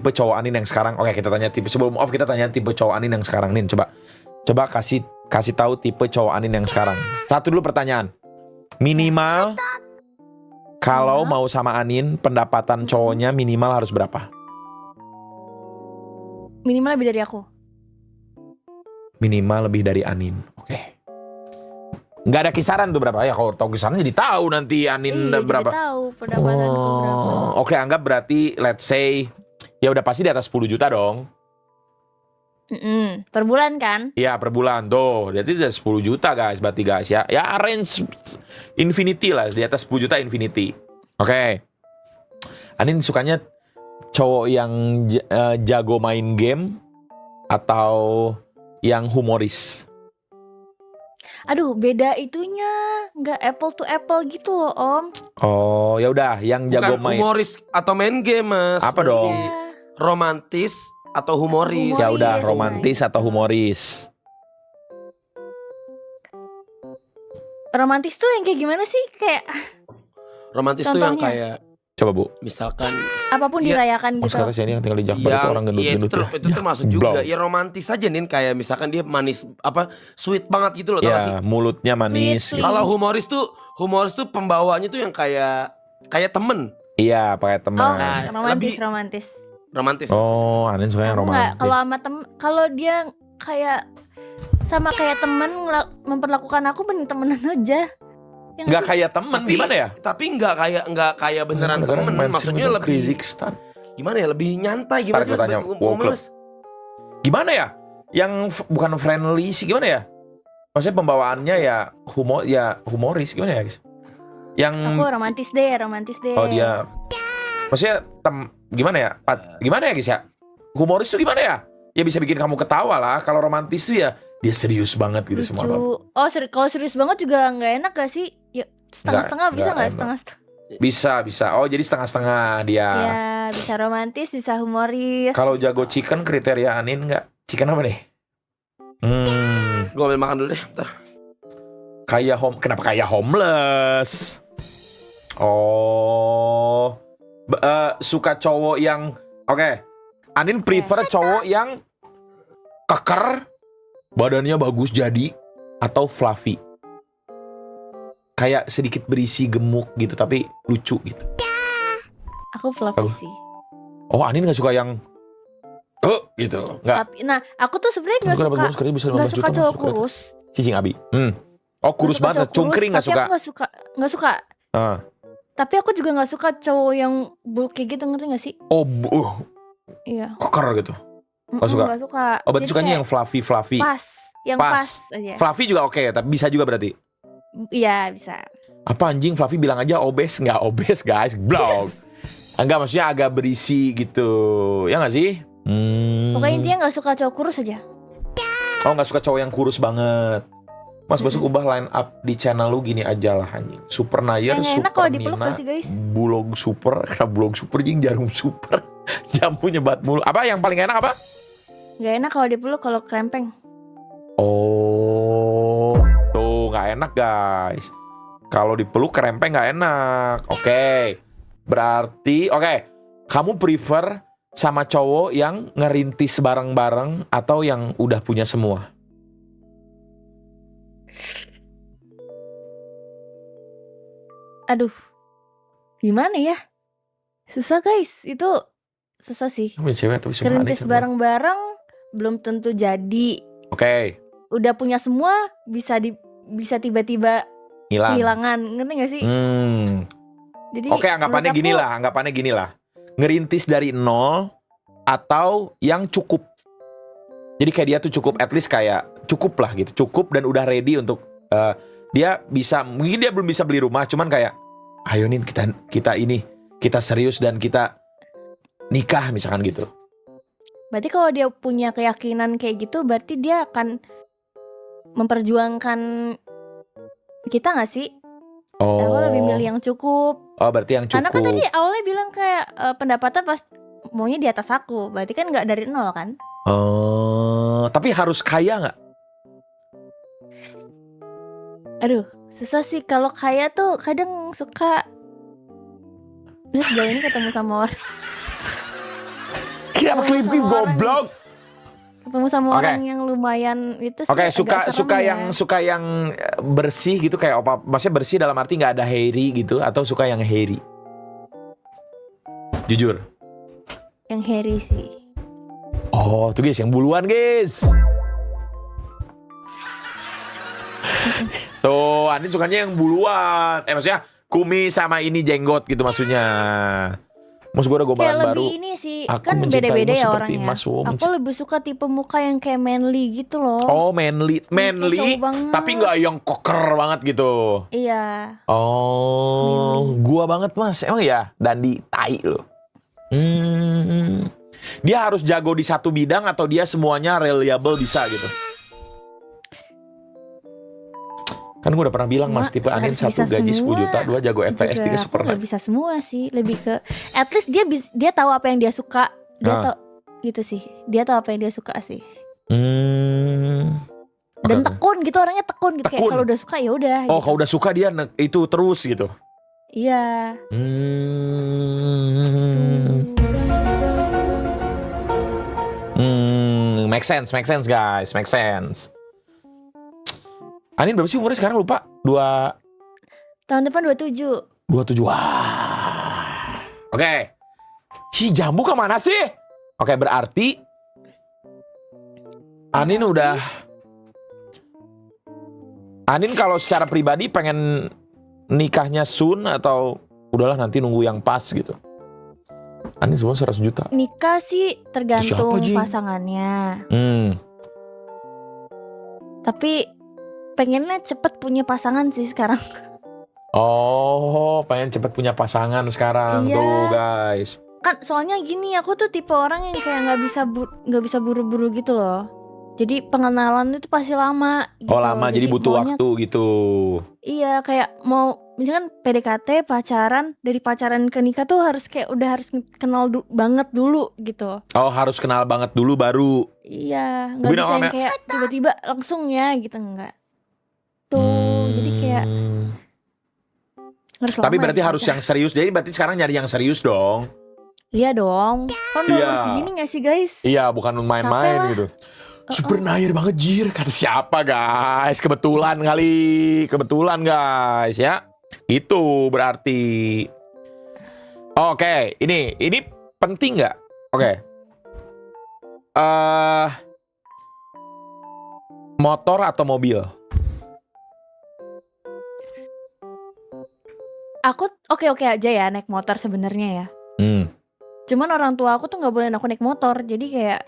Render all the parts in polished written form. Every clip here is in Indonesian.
tipe cowok Anin yang sekarang. Oke, kita tanya tipe sebelum off, kita tanya tipe cowok Anin yang sekarang. Nin, coba kasih tahu tipe cowok Anin yang sekarang. Satu dulu pertanyaan. Minimal kalau mau sama Anin, pendapatan cowoknya minimal harus berapa? Minimal lebih dari aku. Minimal lebih dari Anin. Oke. Nggak ada kisaran tuh berapa ya? Kalau tahu kisaran jadi tahu nanti Anin berapa. Jadi tahu pendapatanku berapa. Oke, anggap berarti let's say ya udah pasti di atas 10 juta dong. Per bulan kan? Iya, per bulan tuh. Jadi udah 10 juta guys, berarti guys ya. Ya range infinity lah, di atas 10 juta infinity. Oke. Anin sukanya cowok yang jago main game atau yang humoris? Aduh, beda itunya. Nggak apple to apple gitu loh, Om. Oh, ya udah, yang jago Bukan main. humoris atau main game, Mas. Apa dong? Iya. Romantis atau humoris? Ya udah, Humoris. romantis atau humoris? Romantis tuh yang kayak gimana sih? Kayak Romantis tuh yang Contohnya? kayak Coba Bu. misalkan apapun Iya. dirayakan Oh, gitu. sekarang ini yang tinggal di Jakbar itu orang gendut-gendut ya. itu termasuk juga. Ya romantis aja nih, kayak misalkan dia manis sweet banget gitu loh, tau gak sih? Ya, mulutnya manis. Sweet, gitu. Kalau humoris tuh pembawaannya tuh yang kayak temen. Iya, pakai teman. Oh, Nah, romantis. romantis. Oh, Anin suka yang Aku nggak, romantis. kalau sama kalau dia kayak sama kayak temen memperlakukan aku mending temenan aja. Ya Nggak sih? kayak teman, gimana ya? Tapi nggak kayak beneran Kadang-kadang temen. main Maksudnya sinetron lebih Kazakhstan. gimana ya? Lebih nyantai gimana Ntar sih? gua tanya, Ngomongnya, Mas? Gimana ya? Yang bukan friendly sih, gimana ya? Maksudnya pembawaannya ya humoris, gimana ya guys? Yang Aku romantis deh. oh dia, maksudnya gimana ya? Gimana ya guys ya? Humoris tuh gimana ya? Ya bisa bikin kamu ketawa lah. Kalau romantis tuh ya dia serius banget gitu Lucu. semua. Oh, kalau serius banget juga nggak enak gak sih? Yuk, setengah-setengah bisa nggak nggak enak. setengah-setengah? Bisa. Oh, jadi setengah-setengah dia. Ya, bisa romantis, bisa humoris. Kalau jago chicken kriteria Anin nggak? Chicken apa nih? Gue ambil makan dulu deh. Bentar. Kenapa kayak homeless? Oh, suka cowok yang oke. Anin prefer cowok yang keker, badannya bagus jadi, atau fluffy. Kayak sedikit berisi gemuk gitu tapi lucu gitu. Aku fluffy Aku- sih. Oh, Anin nggak suka yang gitu. Nggak. Tapi, nah, aku tuh sebenarnya nggak Kenapa suka bonus kerja bisa 15 nggak suka juta, cowok Mas? Suka. kurus. Cicing Abi. Oh, kurus Nggak suka banget. cowok kurus, Cungkring nggak tapi suka. aku nggak suka. Ah. Tapi aku juga nggak suka cowok yang bulky gitu, ngerti nggak sih? Oh, Iya. keker gitu. Nggak suka? Nggak suka. Oh, berarti Jadi sukanya yang kayak fluffy. pas, yang Pas. pas aja. Fluffy juga oke, tapi bisa juga berarti. Iya, bisa. Apa anjing Fluffy bilang aja obes, nggak obes guys, blog. Enggak, maksudnya agak berisi gitu, ya nggak sih? Pokoknya intinya nggak suka cowok kurus aja. Oh, nggak suka cowok yang kurus banget. Mas besok ubah line up di channel lu gini aja lah anjing. Super Nayer, Yang enak Super kalau dipeluk Nina, gak sih, guys? Bulog Super, karena Bulog Super jing jarum super, jampu nyebat mulu. Apa yang paling enak apa? Nggak enak kalau dipeluk, kalau krempeng. Oh, tuh nggak enak guys. Kalau dipeluk kerempeng nggak enak. Oke, berarti kamu prefer sama cowok yang ngerintis bareng-bareng atau yang udah punya semua? Aduh, gimana ya? Susah guys, itu susah sih. Kamu cewek atau bisa Kerintis bareng-bareng belum tentu jadi. Oke, Udah punya semua bisa tiba-tiba hilang. kehilangan, ngerti gak sih? Jadi Oke, anggapannya menurut aku, gini lah. Ngerintis dari nol atau yang cukup. Jadi kayak dia tuh cukup, at least kayak cukup lah gitu. Cukup dan udah ready untuk dia bisa, mungkin dia belum bisa beli rumah, cuman kayak ayo nih kita serius dan kita nikah misalkan gitu. berarti kalau dia punya keyakinan kayak gitu, berarti dia akan memperjuangkan kita gak sih? Aku lebih milih yang cukup. Oh, berarti yang cukup. Karena kan tadi awalnya bilang kayak pendapatan pas maunya di atas aku. Berarti kan gak dari nol kan? Tapi harus kaya nggak? Aduh, susah sih. Kalau kaya tuh kadang suka. Terus sejauh ini ketemu sama orang Kenapa Ketemu klip-klip sama orang- goblok? Ketemu sama Oke. orang yang lumayan itu sih. Oke, agak serem suka ya. suka yang bersih gitu kayak apa? Maksudnya bersih dalam arti nggak ada hairy gitu atau suka yang hairy? Jujur. Yang hairy sih. Oh, tuh guys, yang buluan guys. Tuh, Andin sukanya yang buluan. Maksudnya kumis sama ini jenggot gitu maksudnya. Maksud gue ada Kayak gombalan lebih baru. ini sih, Aku kan mencintaimu beda-beda ya seperti orangnya. Mas Wo Aku lebih suka tipe muka yang kayak manly gitu loh. Oh, manly, cowok banget. tapi nggak yang koker banget gitu. Iya. Oh, gua banget mas. Emang ya, Dandi tai lo. Dia harus jago di satu bidang atau dia semuanya reliable bisa gitu? Kan gue udah pernah bilang mas, tipe Anin harus 1 bisa gaji 10 semua. juta, 2 jago FPS, 3 Juga super aku nggak night. bisa semua sih, lebih ke at least dia tahu apa yang dia suka, dia Ah. tahu gitu sih, dia tahu apa yang dia suka sih, dan Oke. tekun gitu, orangnya tekun gitu, kayak Tekun. kalau udah suka ya udah. Oh, gitu. kalau udah suka dia itu terus gitu. Iya. Make sense guys, make sense. Anin berapa sih umurnya sekarang lupa? Tahun depan 27. 27. Wah. Oke. Si Jambu kemana sih? Oke, berarti Anin udah. Anin kalau secara pribadi pengen nikahnya soon atau udahlah nanti nunggu yang pas gitu. Anin semua 100 juta. Nikah sih tergantung Siapa, Ji? pasangannya, Hmm. tapi pengennya cepet punya pasangan sih sekarang. Oh, pengen cepet punya pasangan sekarang Iya. tuh guys. Kan soalnya gini, aku tuh tipe orang yang kayak nggak bisa buru-buru gitu loh. Jadi pengenalan itu pasti lama gitu. Oh lama jadi butuh maunya- waktu gitu. Iya, kayak mau misalkan PDKT, pacaran, dari pacaran ke nikah tuh harus kayak udah harus kenal banget dulu gitu. Oh harus kenal banget dulu baru. Iya, nggak Tapi bisa yang namanya- kayak tiba-tiba langsung ya gitu, enggak. Tuh, jadi kayak harus Tapi lama berarti sih harus pacaran. yang serius. Jadi berarti sekarang nyari yang serius dong. Iya dong. Kan udah Iya. umur segini gak sih guys? Iya, bukan main-main Capek lah. gitu. Super nair banget Jir. Kata siapa guys? Kebetulan kali. Kebetulan guys ya. Itu berarti. Oke, ini penting nggak? Oke. Motor atau mobil? Aku oke-oke aja ya naik motor sebenarnya ya. Cuman orang tua aku tuh nggak boleh aku naik motor. Jadi kayak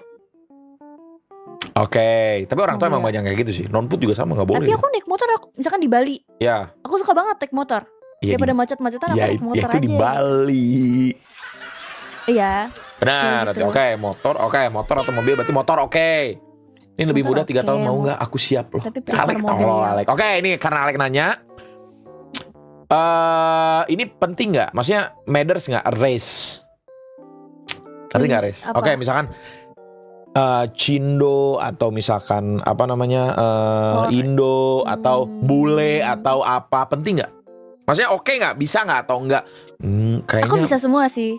Oke, tapi orang tua Mobil. emang banyak kayak gitu sih. Non-food juga sama nggak boleh. tapi aku naik motor, aku misalkan di Bali, Ya, aku suka banget naik motor. iya Daripada di, macet-macetan aku ya, naik motor itu aja. di Bali. Iya. Benar, Ya, berarti gitu. oke, motor atau mobil berarti motor oke. Ini lebih Motor muda 3 oke, tahun mau mau- nggak? Aku siap loh. tapi prefer Alek mobil. tolong Alek. Oke, ini karena Alek nanya. Ini penting nggak? Maksudnya matters nggak race? Ngerti nggak race? Apa? Oke, misalkan Cindo atau misalkan apa namanya Indo atau bule atau apa penting nggak? Maksudnya oke nggak? Bisa nggak atau enggak? Kayaknya. Aku bisa semua sih.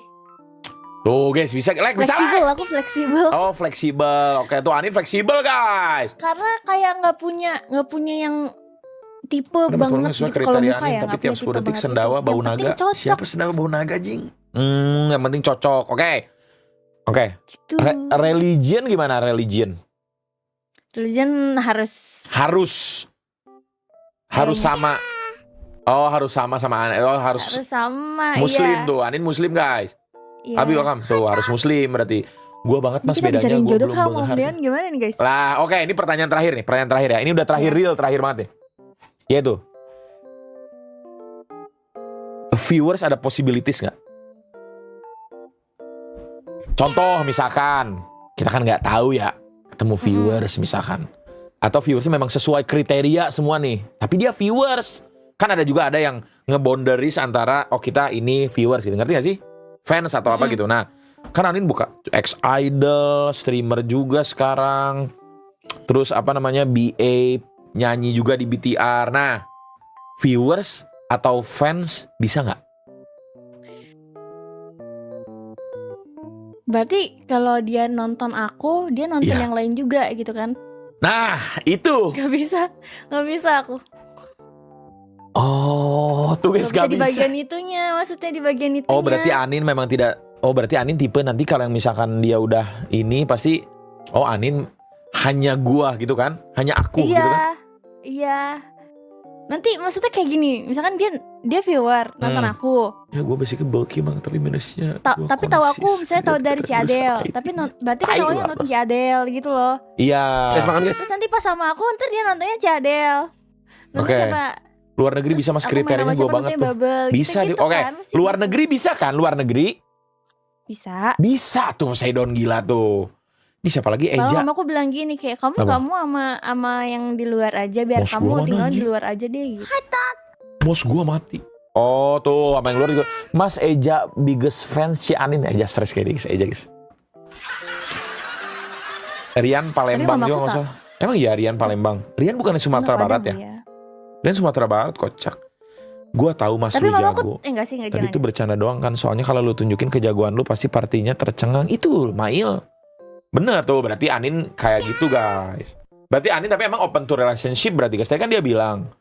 Tuh guys bisa like bisa Fleksibel, like. aku fleksibel. Oh fleksibel. Oke tuh Anin fleksibel guys. Karena kayak nggak punya yang tipe Ada mas banget sesuai gitu kalau kriteria muka Anin ya. tapi nggak tiap punya 10 tipe detik banget sendawa itu. bau Yang penting naga. cocok Siapa sendawa bau naga jing? Yang penting cocok. Oke. gitu. Religion gimana religion? Religion harus Harus Kayaknya. sama. Oh harus sama Anin. Oh harus sama. Muslim iya. tuh. Anin Muslim guys. Iya. Abi welcome tuh harus Muslim berarti. Gua banget mas Kita bedanya dicariin gua jodoh belum kah menghargai. Om Dean gimana nih guys? Lah, oke, ini pertanyaan terakhir ya. Ini udah terakhir Iya. real, terakhir banget nih. Yaitu viewers ada possibilities nggak? Contoh misalkan kita kan nggak tahu ya ketemu viewers misalkan, atau viewersnya memang sesuai kriteria semua nih, tapi dia viewers kan ada yang nge-boundaries antara oh kita ini viewers gitu, ngerti gak sih? Fans atau apa gitu. Nah, kan Anin buka ex-idol, streamer juga sekarang. Terus apa namanya BA, nyanyi juga di BTR. Nah, viewers atau fans bisa nggak? Berarti kalau dia nonton aku, dia nonton Iya. yang lain juga gitu kan? Nah, itu. Gak bisa aku. Oh, tuh guys Gak bisa gak di bisa. bagian itunya, maksudnya di bagian itunya. Oh, berarti Anin memang tidak. Oh, berarti Anin tipe nanti kalau yang misalkan dia udah ini pasti Anin hanya gua gitu kan? Hanya aku gitu kan? Iya. Nanti maksudnya kayak gini, misalkan dia viewer nonton aku. Ya gue basically bulky emang, tapi minusnya gua Tapi tahu aku konsis. misalnya tahu Tidak dari terus Cadel, IT. tapi berarti kan Tai awalnya lu, nonton Mas. Cadel gitu loh. Iya. Guys, makan guys. Terus nanti pas sama aku ntar dia nontonnya Cadel. Nanti Oke. sama Luar negeri bisa terus mas, aku main kriterianya sama gue siapa banget nontonnya tuh. Bubble, Bisa gitu, Oke. kan, pasti Luar gitu. negeri bisa kan? Luar negeri Bisa. bisa tuh Poseidon gila tuh. Ini siapa lagi? Malah Eja. mamaku bilang gini kayak Apa? kamu sama yang di luar aja biar Bos gua kamu mana, tinggal di anjing? luar aja deh gitu. Bos gue mati. Oh tuh sama yang luar juga. Mas Eja biggest fans si Anin. Eja stres kayak dia. Eja guys. Rian Palembang mamaku juga nggak tak- usah. Emang iya Rian Palembang. Rian bukan di Sumatera Nggak Barat ada, ya? Bu, Rian Sumatera Barat kocak. Gua tahu mas Tapi lu mamaku jago. enggak sih, enggak Tadi jangan. itu bercanda doang kan. Soalnya kalau lu tunjukin kejagoan lu pasti partinya tercengang. Itu Mail. Bener tuh. Berarti Anin kayak gitu guys. Berarti Anin tapi emang open to relationship berarti guys. Tadi kan dia bilang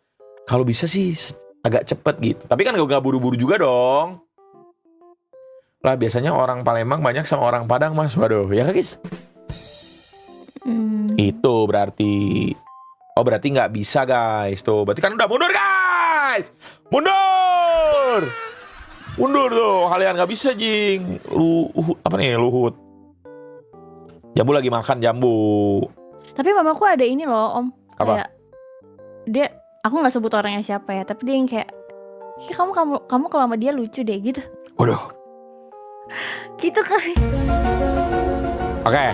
kalau bisa sih agak cepet gitu. Tapi kan gak buru-buru juga dong. Lah biasanya orang Palembang banyak sama orang Padang mas. Waduh ya kan guys. Itu berarti. Oh berarti nggak bisa guys. Tuh berarti kan udah mundur guys. Mundur. Mundur tuh. Kalian nggak bisa jing. Apa nih Luhut. Jambu lagi makan jambu. Tapi mamaku ada ini loh Om. Apa? Kayak aku nggak sebut orangnya siapa ya, tapi dia yang kayak kamu kalau sama dia lucu deh gitu. Waduh. Gitu kan. Oke.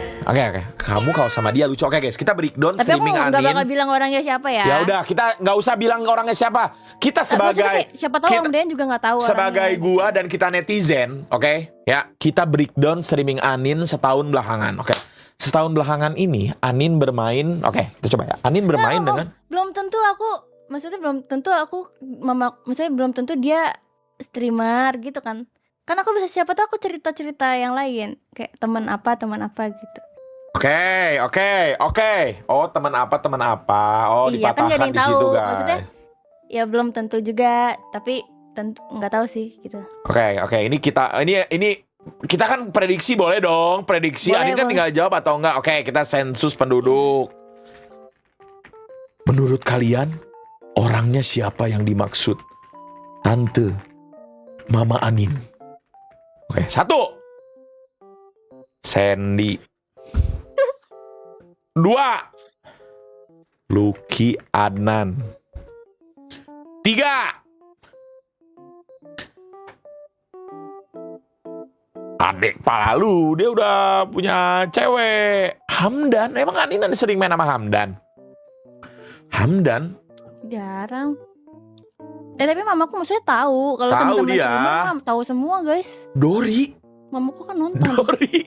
Kamu kalau sama dia lucu. Oke guys, kita breakdown Tapi aku streaming nggak bakal Anin. bilang orangnya siapa ya. Ya udah, kita nggak usah bilang orangnya siapa. Kita Maksudnya sebagai kayak, siapa tahu kita- Om Dean juga nggak tahu sebagai orangnya. gua dan kita netizen, oke? Ya, kita breakdown streaming Anin setahun belakangan, oke? Setahun belakangan ini Anin bermain, oke, kita coba ya. Anin bermain Om, dengan belum tentu maksudnya belum tentu dia streamer gitu kan. Kan aku bisa siapa tahu aku cerita-cerita yang lain kayak teman apa gitu. Oke. Oh, teman apa? Oh, Iya, kan dipatahkan gak ada yang di situ, tahu. guys. Maksudnya, ya belum tentu juga, tapi tentu nggak tahu sih gitu. Oke. Ini kita kan prediksi boleh dong. Prediksi Boleh, Anin kan boleh. tinggal jawab atau enggak. Oke, kita sensus penduduk. Menurut kalian orangnya siapa yang dimaksud? Tante Mama Anin. Oke, 1. Sandy. 2. Lucky Adnan. 3. Adik Palalu, dia udah punya cewek. Hamdan, emang Anin sering main sama Hamdan? Hamdan? Jarang. Tapi mamaku maksudnya tahu kalau Tahu teman-teman dia. semua tahu semua guys. Dori? Mamaku kan nonton. Dori?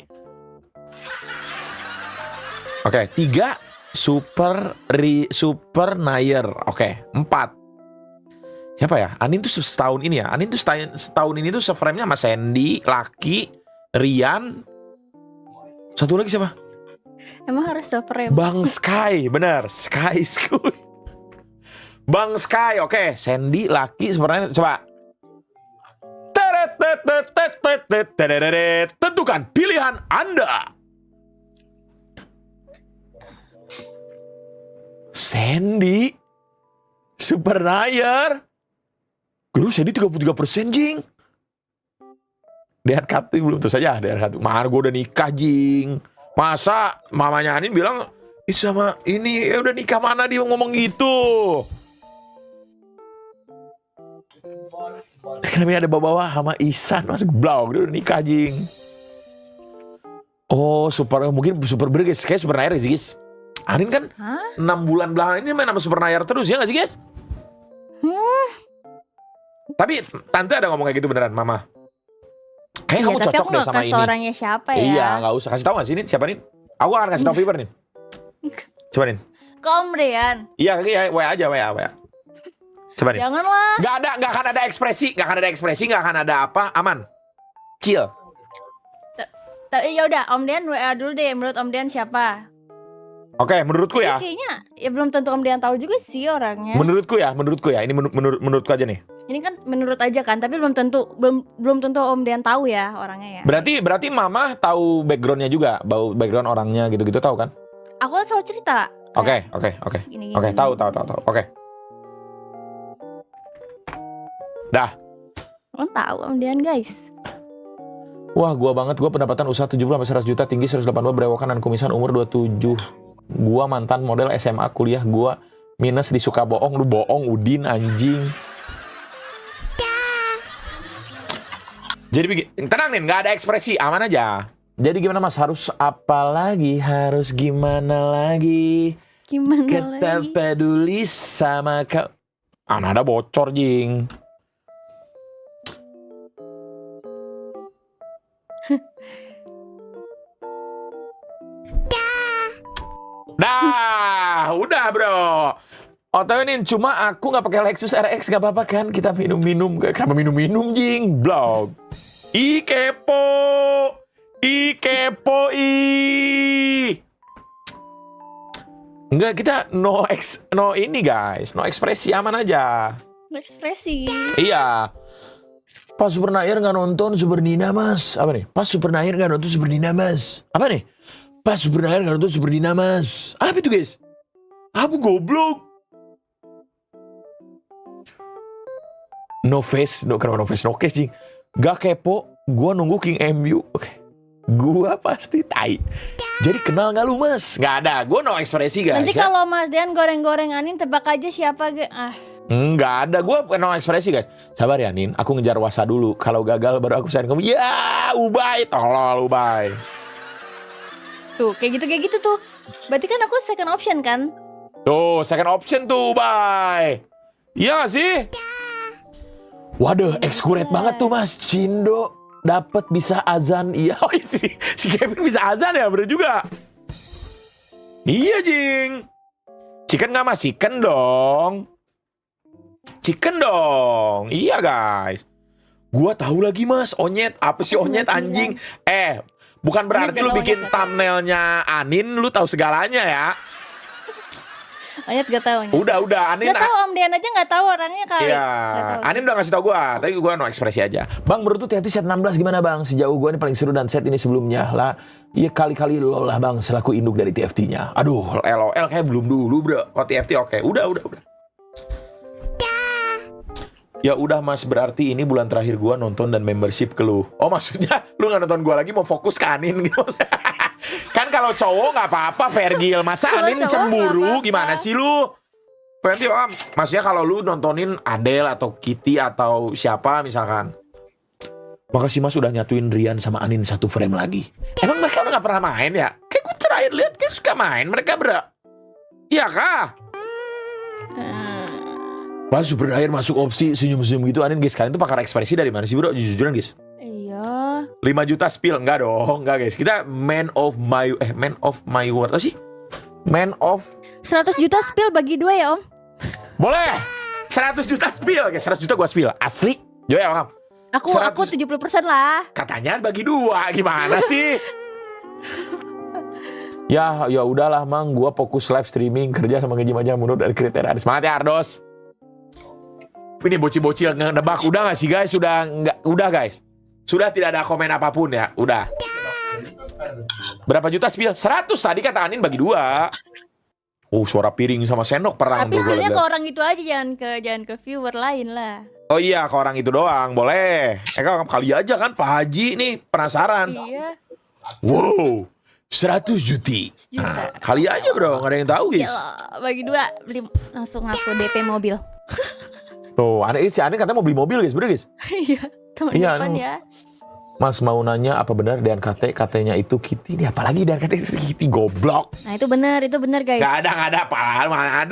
Oke, 3. Super Nair. Oke, 4. Siapa ya? Anin tuh setahun ini ya. Anin tuh setahun ini tuh seframe-nya sama Sandy, Lucky, Rian. Satu lagi siapa? Emang harus super ya? Bang Sky, bener. Sky Skuy. Bang Sky, oke. Sandy, Lucky, sebenarnya coba. Tentukan pilihan Anda. Sandy, Super Nair. Guru Sandy 33% jing. Dehan Katu belum tuh saja Dehan Katu. Mana gue udah nikah jing. Masa mamanya Anin bilang sama ini ya udah nikah, mana dia ngomong gitu. Kenapa ada bawa sama Ihsan mas blog dia udah nikah jing. Oh mungkin Super Burgess kayak Super Nair sih guys. Anin kan Hah? 6 bulan belakangan ini main sama Super Nair terus ya gak sih guys? Tapi tante ada ngomong kayak gitu beneran mama. Kayaknya kamu Tapi cocok aku deh nggak sama kasih ini. tau orangnya siapa ya. Iya gak usah. Kasih tau gak sih Nin? Siapa Nin? Aku akan kasih tau Fiber Nin. Coba Nin. Ke Om Dean. Iya WA aja WA. Coba Nin. Janganlah. Gak akan ada ekspresi. Gak akan ada apa. Aman. Chill. Tapi ya udah, Om Dean WA dulu deh. Menurut Om Dean siapa? Oke, menurutku ya. Kayaknya ya belum tentu Om Dean tahu juga sih orangnya. Menurutku ya. Ini menurutku aja nih. Ini kan menurut aja kan, tapi belum tentu Om Dean tahu ya orangnya ya. Berarti Mama tahu backgroundnya juga, background orangnya gitu-gitu tahu kan? Aku kan selalu cerita. Oke. Gini. Oke, tahu. Oke. Dah. Om tahu Om Dean guys. Wah, gua pendapatan usaha 70-100 juta, tinggi 182, berewokan dan kumisan, umur 27. Gua mantan model SMA, kuliah gua minus di suka bohong. Lu bohong, Udin, anjing. Jadi tenang nih, nggak ada ekspresi, aman aja. Jadi gimana Mas? Harus apa lagi? Harus gimana lagi? Gimana Kita lagi? peduli sama kau. Ada bocor, jing. Dah, udah bro. Otoinin, cuma aku nggak pakai Lexus RX, nggak apa-apa kan? Kita minum-minum, kenapa minum-minum jing? Blog. Kepo. Enggak, kita no ini guys, no ekspresi, aman aja. Ekspresi. Iya. Pas Super Nair nggak nonton Super Dina Mas. Apa nih? Pas Super Nair nggak nonton Super Dina Mas. Apa nih? Pas Super Nair nggak nonton Super Dina Mas. Apa itu guys? Apa goblok? No face, kenapa no face, no case jing. Gak kepo, gua nunggu King MU. Oke. Gua pasti tai. Jadi kenal gak lu Mas? Gak ada, gua no ekspresi guys. Nanti ya. kalau Mas Dean goreng-goreng Anin, tebak aja siapa Nggak ada, gue no ekspresi guys. Sabar ya Nin, aku ngejar Wasa dulu. Kalau gagal baru aku sayang kamu. Ya, Ubay, tolol Ubay. Tuh, kayak gitu tuh. Berarti kan aku second option kan? Tuh, second option tuh Ubay. Iya gak sih? Waduh, ekskuret banget tuh Mas. Cindo dapat bisa azan. Iya, si Kevin bisa azan ya, bener juga. Iya Jing. Chicken nggak Mas? Chicken dong. Iya guys. Gua tahu lagi Mas, Onyet. Apa sih Onyet anjing? Bukan berarti lu bikin thumbnailnya Anin lu tahu segalanya ya. Onyet gak tahu. Udah Anin. Gak tahu Om Dean aja gak tahu orangnya kali. Iya. Anin udah ngasih tau gua, tapi gua no ekspresi aja. Bang, menurut tuh TFT set 16 gimana Bang? Sejauh gua ini paling seru dan set ini sebelumnya lah. Iya kali-kali lo lah Bang selaku induk dari TFT-nya. Aduh, LOL kayak belum dulu bro. Kok TFT oke. Udah. Ya udah Mas, berarti ini bulan terakhir gua nonton dan membership ke lu. Oh maksudnya lu gak nonton gua lagi, mau fokus ke Anin gitu. Kan kalau cowok gak apa-apa Vergil. Masa Anin cemburu gimana sih lu? Nanti maksudnya kalau lu nontonin Adele atau Kitty atau siapa misalkan. Makasih Mas udah nyatuin Rian sama Anin satu frame lagi. Emang mereka udah gak pernah main ya? Kayak gue terakhir lihat kayak suka main mereka Iya kah? Pas Super Air masuk opsi senyum-senyum gitu Anin guys. Kalian tuh pakar ekspresi dari mana sih bro? Jujur-jujuran guys. Iya. 5 juta spill. Enggak dong. Enggak guys. Kita man of my word. Apa sih? Man of 100 juta spill bagi 2 ya Om. Boleh. 100 juta spill guys. 100 juta gua spill. Asli. Yo ya Om. Aku 70% lah. Katanya bagi 2. Gimana sih? Ya udahlah Mang. Gua fokus live streaming. Kerja sama ngejim aja menurut dari kriteria. Semangat ya Ardos. Ini bocil-bocil nebak. Udah gak sih guys? Udah guys. Sudah tidak ada komen apapun ya. Udah. Berapa juta spill? 100 tadi kata Anin bagi 2. Suara piring sama sendok perang. Tapi sebenarnya ke orang itu aja, jangan ke viewer lain lah. Oh iya, ke orang itu doang. Boleh. Kali aja kan Pak Haji nih penasaran. Iya. Wow. 100 juta. Kali aja bro. Gak ada yang tahu guys. Yalah, bagi 2 beli langsung aku DP mobil. Tuh, Anin katanya mau beli mobil guys, bener guys? Iya, tahun Iya, depan ya. Mas mau nanya apa benar DNKT katanya itu Kitty? Ini apalagi DNKT itu Kitty goblok. Nah itu benar guys. Gak ada, mana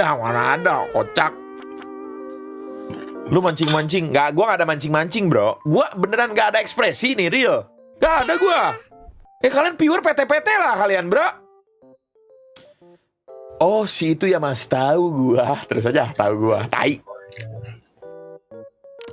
ada, kocak. Lu mancing-mancing, gua gak ada mancing-mancing bro. Gua beneran gak ada ekspresi nih, real. Gak ada gua. Kalian pure PT-PT lah kalian bro. Oh si itu ya Mas, tahu gua. Terus aja tahu gua, tai.